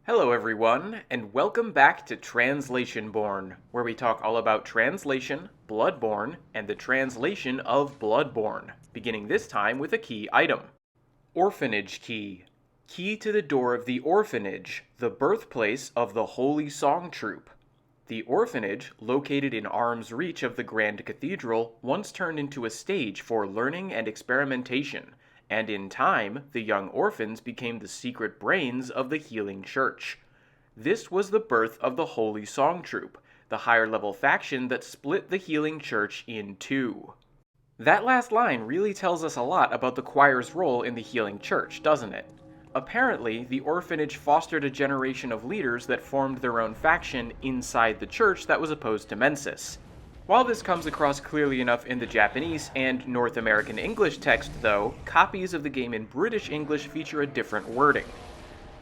Hello everyone, and welcome back to Translationborne, where we talk all about translation, Bloodborne, and the translation of Bloodborne, beginning this time with a key item. Orphanage Key. Key to the door of the orphanage, the birthplace of the Holy Song Troupe. The orphanage, located in arm's reach of the Grand Cathedral, once turned into a stage for learning and experimentation, and in time, the young orphans became the secret brains of the Healing Church. This was the birth of the Holy Song Troupe, the higher-level faction that split the Healing Church in two. That last line really tells us a lot about the choir's role in the Healing Church, doesn't it? Apparently, the orphanage fostered a generation of leaders that formed their own faction inside the church that was opposed to Mensis. While this comes across clearly enough in the Japanese and North American English text, though, copies of the game in British English feature a different wording.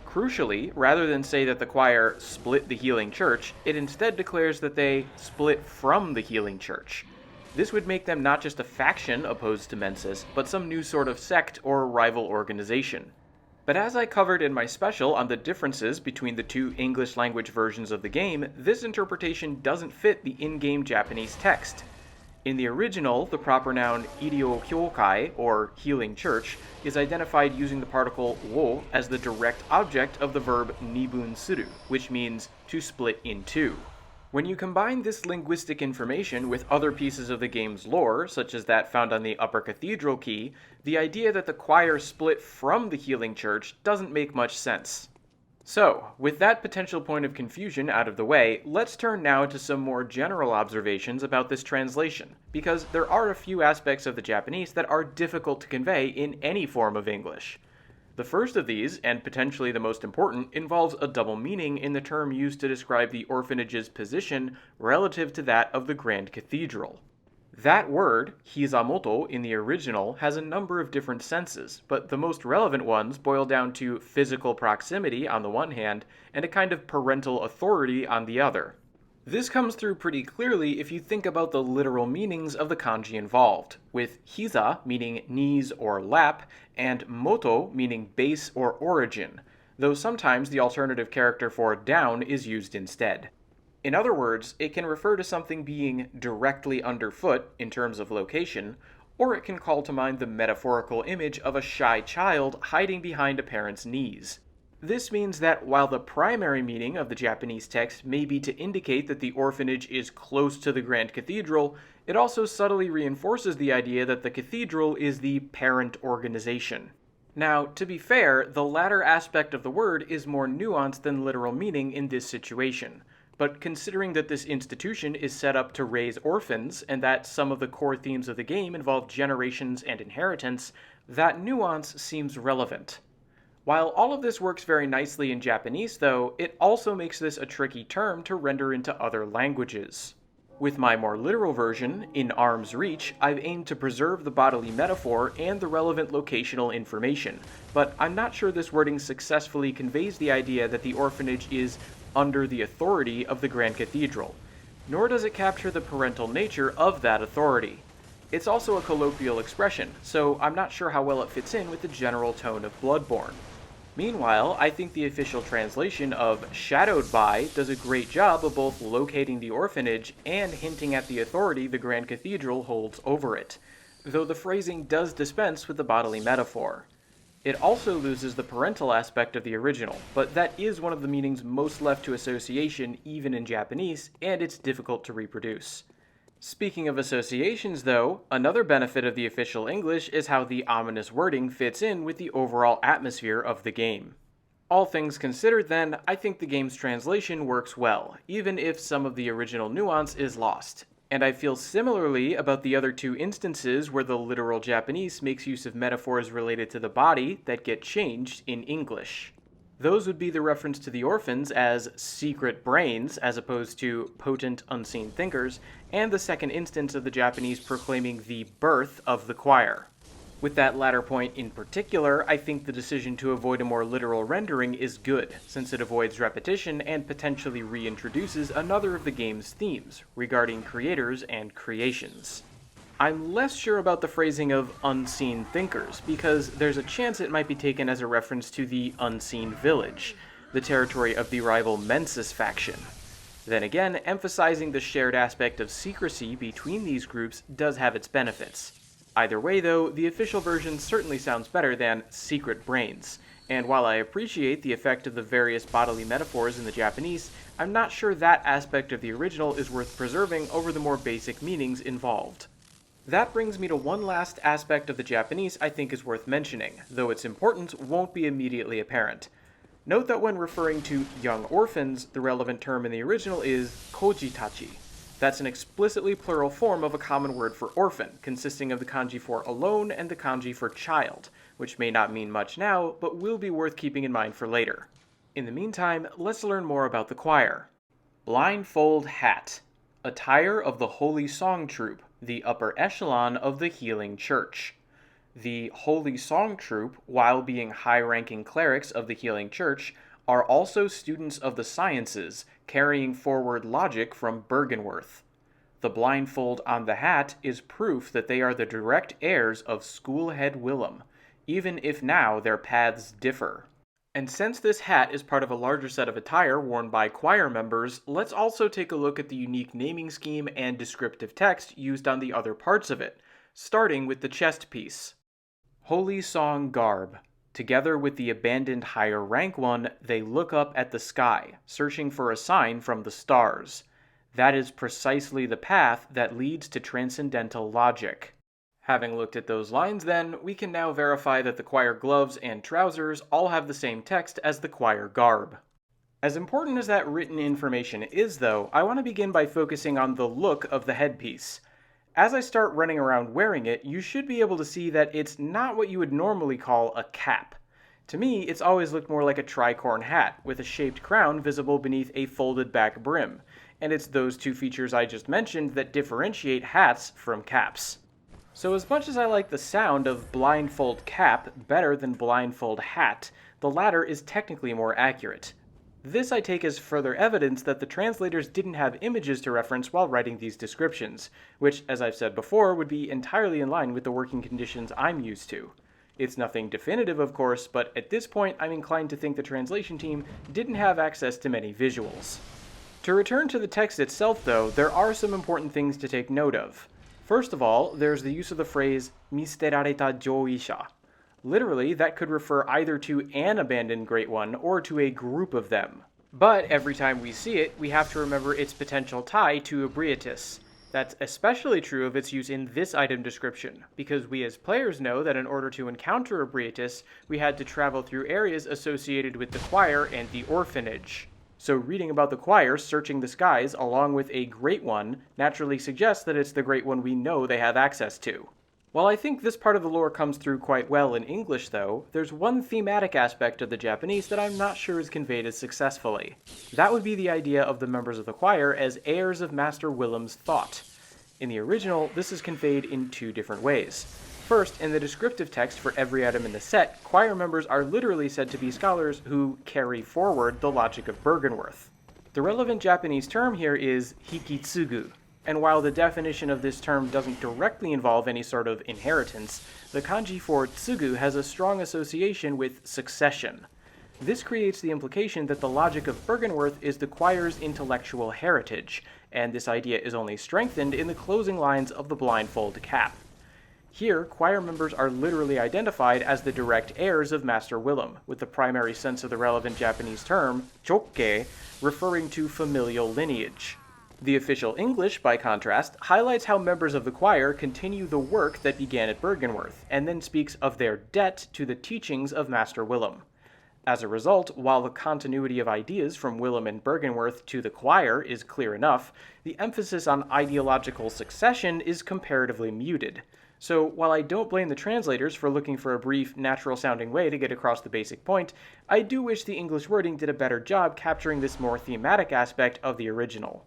Crucially, rather than say that the choir split the Healing Church, it instead declares that they split from the Healing Church. This would make them not just a faction opposed to Mensis, but some new sort of sect or rival organization. But as I covered in my special on the differences between the two English-language versions of the game, this interpretation doesn't fit the in-game Japanese text. In the original, the proper noun Irio-kyokai, or Healing Church, is identified using the particle wo as the direct object of the verb nibun suru, which means to split in two. When you combine this linguistic information with other pieces of the game's lore, such as that found on the Upper Cathedral Key, the idea that the choir split from the Healing Church doesn't make much sense. So, with that potential point of confusion out of the way, let's turn now to some more general observations about this translation, because there are a few aspects of the Japanese that are difficult to convey in any form of English. The first of these, and potentially the most important, involves a double meaning in the term used to describe the orphanage's position relative to that of the Grand Cathedral. That word, hizamoto, in the original, has a number of different senses, but the most relevant ones boil down to physical proximity on the one hand, and a kind of parental authority on the other. This comes through pretty clearly if you think about the literal meanings of the kanji involved, with hiza meaning knees or lap, and moto meaning base or origin, though sometimes the alternative character for down is used instead. In other words, it can refer to something being directly underfoot in terms of location, or it can call to mind the metaphorical image of a shy child hiding behind a parent's knees. This means that while the primary meaning of the Japanese text may be to indicate that the orphanage is close to the Grand Cathedral, it also subtly reinforces the idea that the cathedral is the parent organization. Now, to be fair, the latter aspect of the word is more nuanced than literal meaning in this situation. But considering that this institution is set up to raise orphans, and that some of the core themes of the game involve generations and inheritance, that nuance seems relevant. While all of this works very nicely in Japanese, though, it also makes this a tricky term to render into other languages. With my more literal version, in arm's reach, I've aimed to preserve the bodily metaphor and the relevant locational information, but I'm not sure this wording successfully conveys the idea that the orphanage is under the authority of the Grand Cathedral, nor does it capture the parental nature of that authority. It's also a colloquial expression, so I'm not sure how well it fits in with the general tone of Bloodborne. Meanwhile, I think the official translation of shadowed by does a great job of both locating the orphanage and hinting at the authority the Grand Cathedral holds over it, though the phrasing does dispense with the bodily metaphor. It also loses the parental aspect of the original, but that is one of the meanings most left to association even in Japanese, and it's difficult to reproduce. Speaking of associations, though, another benefit of the official English is how the ominous wording fits in with the overall atmosphere of the game. All things considered, then, I think the game's translation works well, even if some of the original nuance is lost. And I feel similarly about the other two instances where the literal Japanese makes use of metaphors related to the body that get changed in English. Those would be the reference to the orphans as secret brains, as opposed to potent, unseen thinkers, and the second instance of the Japanese proclaiming the birth of the choir. With that latter point in particular, I think the decision to avoid a more literal rendering is good, since it avoids repetition and potentially reintroduces another of the game's themes, regarding creators and creations. I'm less sure about the phrasing of unseen thinkers, because there's a chance it might be taken as a reference to the unseen village, the territory of the rival Mensis faction. Then again, emphasizing the shared aspect of secrecy between these groups does have its benefits. Either way though, the official version certainly sounds better than secret brains, and while I appreciate the effect of the various bodily metaphors in the Japanese, I'm not sure that aspect of the original is worth preserving over the more basic meanings involved. That brings me to one last aspect of the Japanese I think is worth mentioning, though its importance won't be immediately apparent. Note that when referring to young orphans, the relevant term in the original is kojitachi. That's an explicitly plural form of a common word for orphan, consisting of the kanji for alone and the kanji for child, which may not mean much now, but will be worth keeping in mind for later. In the meantime, let's learn more about the choir. Blindfold hat. Attire of the Holy Song Troupe, the upper echelon of the healing church. The Holy Song Troupe, while being high-ranking clerics of the healing church, are also students of the sciences, carrying forward logic from Bergenworth. The blindfold on the hat is proof that they are the direct heirs of Schoolhead Willem, even if now their paths differ. And since this hat is part of a larger set of attire worn by choir members, let's also take a look at the unique naming scheme and descriptive text used on the other parts of it, starting with the chest piece. Holy Song Garb. Together with the abandoned higher rank one, they look up at the sky, searching for a sign from the stars. That is precisely the path that leads to transcendental logic. Having looked at those lines then, we can now verify that the choir gloves and trousers all have the same text as the choir garb. As important as that written information is though, I want to begin by focusing on the look of the headpiece. As I start running around wearing it, you should be able to see that it's not what you would normally call a cap. To me, it's always looked more like a tricorn hat, with a shaped crown visible beneath a folded back brim, and it's those two features I just mentioned that differentiate hats from caps. So as much as I like the sound of blindfold cap better than blindfold hat, the latter is technically more accurate. This I take as further evidence that the translators didn't have images to reference while writing these descriptions, which, as I've said before, would be entirely in line with the working conditions I'm used to. It's nothing definitive, of course, but at this point I'm inclined to think the translation team didn't have access to many visuals. To return to the text itself, though, there are some important things to take note of. First of all, there's the use of the phrase misterareta joisha. Literally, that could refer either to an abandoned Great One or to a group of them. But every time we see it, we have to remember its potential tie to Ebrietas. That's especially true of its use in this item description, because we as players know that in order to encounter Ebrietas, we had to travel through areas associated with the choir and the orphanage. So reading about the choir searching the skies along with a Great One naturally suggests that it's the Great One we know they have access to. While I think this part of the lore comes through quite well in English though, there's one thematic aspect of the Japanese that I'm not sure is conveyed as successfully. That would be the idea of the members of the choir as heirs of Master Willem's thought. In the original, this is conveyed in two different ways. First, in the descriptive text for every item in the set, choir members are literally said to be scholars who carry forward the logic of Bergenworth. The relevant Japanese term here is hikitsugu, and while the definition of this term doesn't directly involve any sort of inheritance, the kanji for tsugu has a strong association with succession. This creates the implication that the logic of Bergenworth is the choir's intellectual heritage, and this idea is only strengthened in the closing lines of the blindfold cap. Here, choir members are literally identified as the direct heirs of Master Willem, with the primary sense of the relevant Japanese term, chokke, referring to familial lineage. The official English, by contrast, highlights how members of the choir continue the work that began at Bergenworth, and then speaks of their debt to the teachings of Master Willem. As a result, while the continuity of ideas from Willem and Bergenworth to the choir is clear enough, the emphasis on ideological succession is comparatively muted. So while I don't blame the translators for looking for a brief, natural-sounding way to get across the basic point, I do wish the English wording did a better job capturing this more thematic aspect of the original.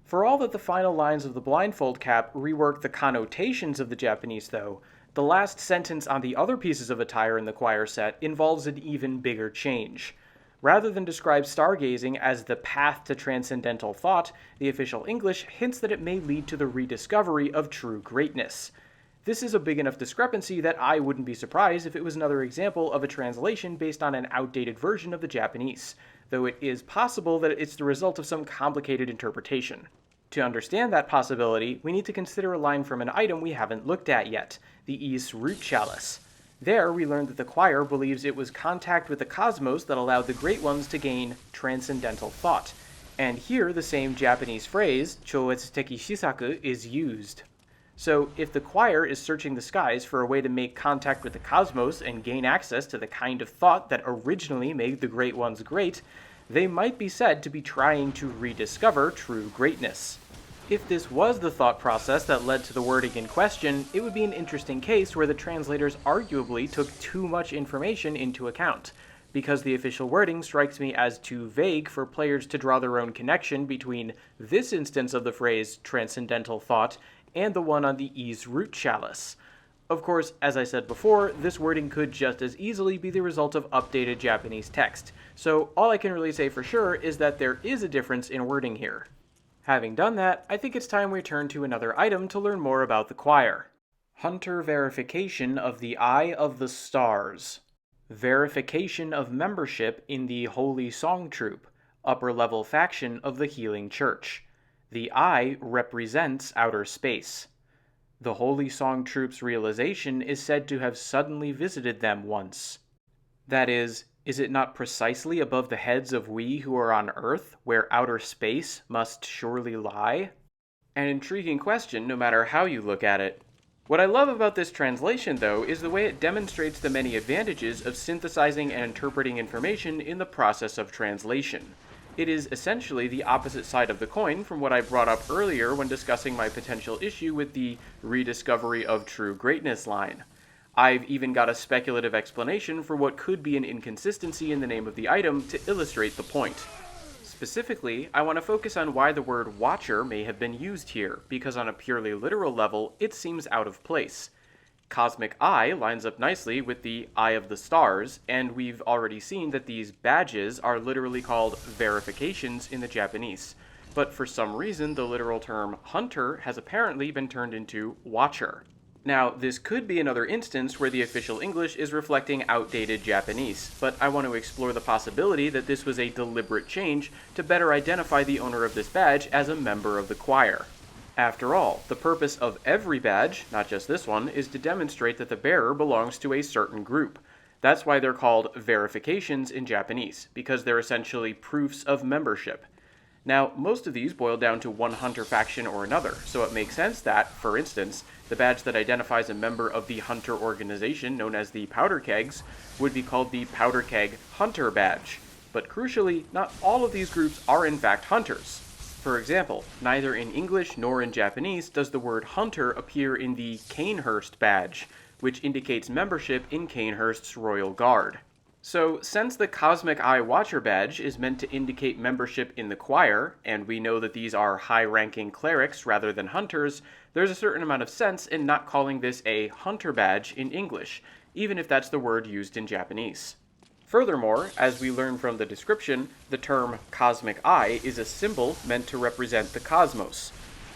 For all that the final lines of the blindfold cap rework the connotations of the Japanese though, the last sentence on the other pieces of attire in the choir set involves an even bigger change. Rather than describe stargazing as the path to transcendental thought, the official English hints that it may lead to the rediscovery of true greatness. This is a big enough discrepancy that I wouldn't be surprised if it was another example of a translation based on an outdated version of the Japanese. though it is possible that it's the result of some complicated interpretation. To understand that possibility, we need to consider a line from an item we haven't looked at yet, the East Root Chalice. There, we learned that the choir believes it was contact with the cosmos that allowed the Great Ones to gain transcendental thought. And here, the same Japanese phrase, choetsuteki shisaku, is used. So, if the choir is searching the skies for a way to make contact with the cosmos and gain access to the kind of thought that originally made the Great Ones great, they might be said to be trying to rediscover true greatness. If this was the thought process that led to the wording in question, it would be an interesting case where the translators arguably took too much information into account, because the official wording strikes me as too vague for players to draw their own connection between this instance of the phrase transcendental thought and the one on the Ease Root Chalice. Of course, as I said before, this wording could just as easily be the result of updated Japanese text, so all I can really say for sure is that there is a difference in wording here. Having done that, I think it's time we turn to another item to learn more about the choir. Hunter verification of the Eye of the Stars. Verification of membership in the Holy Song Troupe, upper-level faction of the Healing Church. The eye represents outer space. The Holy Song Troupe's realization is said to have suddenly visited them once. That is it not precisely above the heads of we who are on Earth, where outer space must surely lie? An intriguing question, no matter how you look at it. What I love about this translation, though, is the way it demonstrates the many advantages of synthesizing and interpreting information in the process of translation. It is essentially the opposite side of the coin from what I brought up earlier when discussing my potential issue with the rediscovery of true greatness line. I've even got a speculative explanation for what could be an inconsistency in the name of the item to illustrate the point. Specifically, I want to focus on why the word watcher may have been used here, because on a purely literal level, it seems out of place. Cosmic Eye lines up nicely with the Eye of the Stars, and we've already seen that these badges are literally called verifications in the Japanese. But for some reason, the literal term hunter has apparently been turned into watcher. Now, this could be another instance where the official English is reflecting outdated Japanese, but I want to explore the possibility that this was a deliberate change to better identify the owner of this badge as a member of the choir. After all, the purpose of every badge, not just this one, is to demonstrate that the bearer belongs to a certain group. That's why they're called verifications in Japanese, because they're essentially proofs of membership. Now, most of these boil down to one hunter faction or another, so it makes sense that, for instance, the badge that identifies a member of the hunter organization known as the Powder Kegs would be called the Powder Keg Hunter Badge. But crucially, not all of these groups are in fact hunters. For example, neither in English nor in Japanese does the word hunter appear in the Canehurst badge, which indicates membership in Canehurst's Royal Guard. So, since the Cosmic Eye Watcher badge is meant to indicate membership in the choir, and we know that these are high-ranking clerics rather than hunters, there's a certain amount of sense in not calling this a hunter badge in English, even if that's the word used in Japanese. Furthermore, as we learn from the description, the term Cosmic Eye is a symbol meant to represent the cosmos.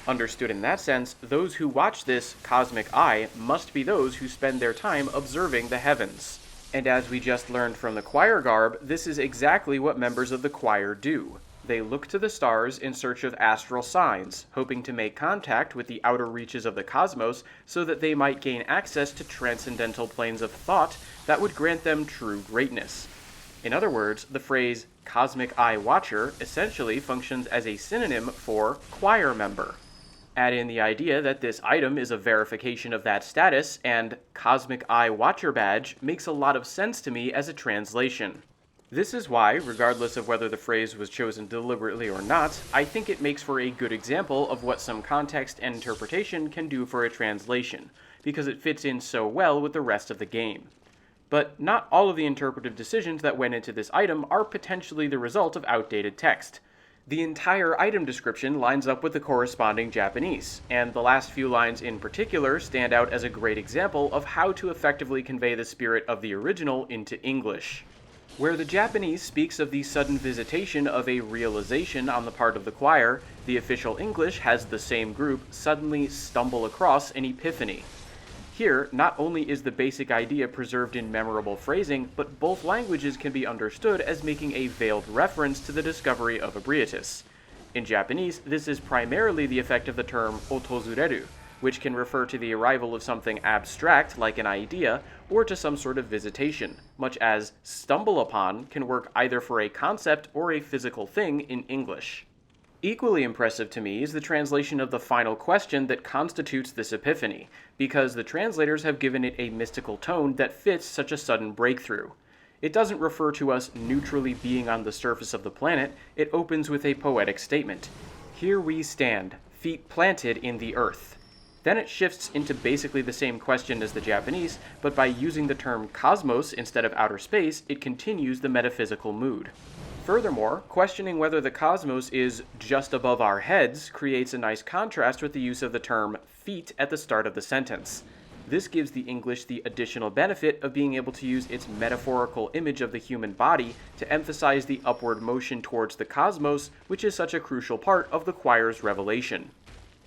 Understood in that sense, those who watch this Cosmic Eye must be those who spend their time observing the heavens. And as we just learned from the choir garb, this is exactly what members of the choir do. They look to the stars in search of astral signs, hoping to make contact with the outer reaches of the cosmos so that they might gain access to transcendental planes of thought that would grant them true greatness. In other words, the phrase Cosmic Eye Watcher essentially functions as a synonym for choir member. Add in the idea that this item is a verification of that status, and Cosmic Eye Watcher badge makes a lot of sense to me as a translation. This is why, regardless of whether the phrase was chosen deliberately or not, I think it makes for a good example of what some context and interpretation can do for a translation, because it fits in so well with the rest of the game. But not all of the interpretive decisions that went into this item are potentially the result of outdated text. The entire item description lines up with the corresponding Japanese, and the last few lines in particular stand out as a great example of how to effectively convey the spirit of the original into English. Where the Japanese speaks of the sudden visitation of a realization on the part of the choir, the official English has the same group suddenly stumble across an epiphany. Here, not only is the basic idea preserved in memorable phrasing, but both languages can be understood as making a veiled reference to the discovery of Ebrietas. In Japanese, this is primarily the effect of the term otozureru, which can refer to the arrival of something abstract like an idea, or to some sort of visitation, much as stumble upon can work either for a concept or a physical thing in English. Equally impressive to me is the translation of the final question that constitutes this epiphany, because the translators have given it a mystical tone that fits such a sudden breakthrough. It doesn't refer to us neutrally being on the surface of the planet, it opens with a poetic statement. Here we stand, feet planted in the earth. Then it shifts into basically the same question as the Japanese, but by using the term cosmos instead of outer space, it continues the metaphysical mood. Furthermore, questioning whether the cosmos is just above our heads creates a nice contrast with the use of the term feet at the start of the sentence. This gives the English the additional benefit of being able to use its metaphorical image of the human body to emphasize the upward motion towards the cosmos, which is such a crucial part of the choir's revelation.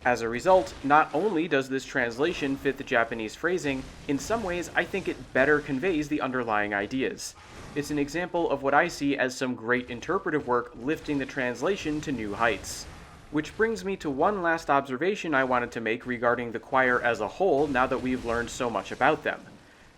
As a result, not only does this translation fit the Japanese phrasing, in some ways I think it better conveys the underlying ideas. It's an example of what I see as some great interpretive work lifting the translation to new heights. Which brings me to one last observation I wanted to make regarding the choir as a whole now that we've learned so much about them.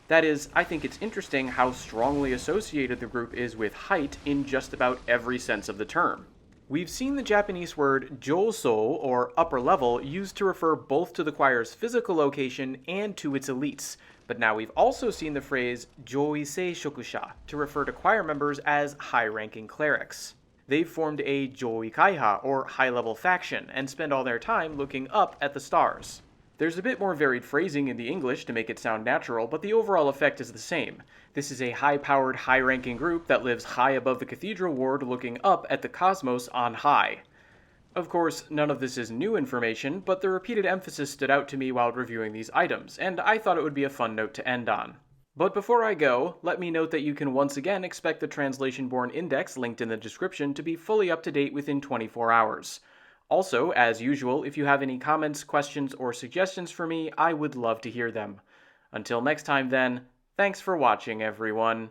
That is, I think it's interesting how strongly associated the group is with height in just about every sense of the term. We've seen the Japanese word jouso, or upper level, used to refer both to the choir's physical location and to its elites, but now we've also seen the phrase joisei shokusha to refer to choir members as high-ranking clerics. They've formed a joikaiha, or high-level faction, and spend all their time looking up at the stars. There's a bit more varied phrasing in the English to make it sound natural, but the overall effect is the same. This is a high-powered, high-ranking group that lives high above the cathedral ward looking up at the cosmos on high. Of course, none of this is new information, but the repeated emphasis stood out to me while reviewing these items, and I thought it would be a fun note to end on. But before I go, let me note that you can once again expect the Translationborne Index linked in the description to be fully up to date within 24 hours. Also, as usual, if you have any comments, questions, or suggestions for me, I would love to hear them. Until next time then, thanks for watching everyone.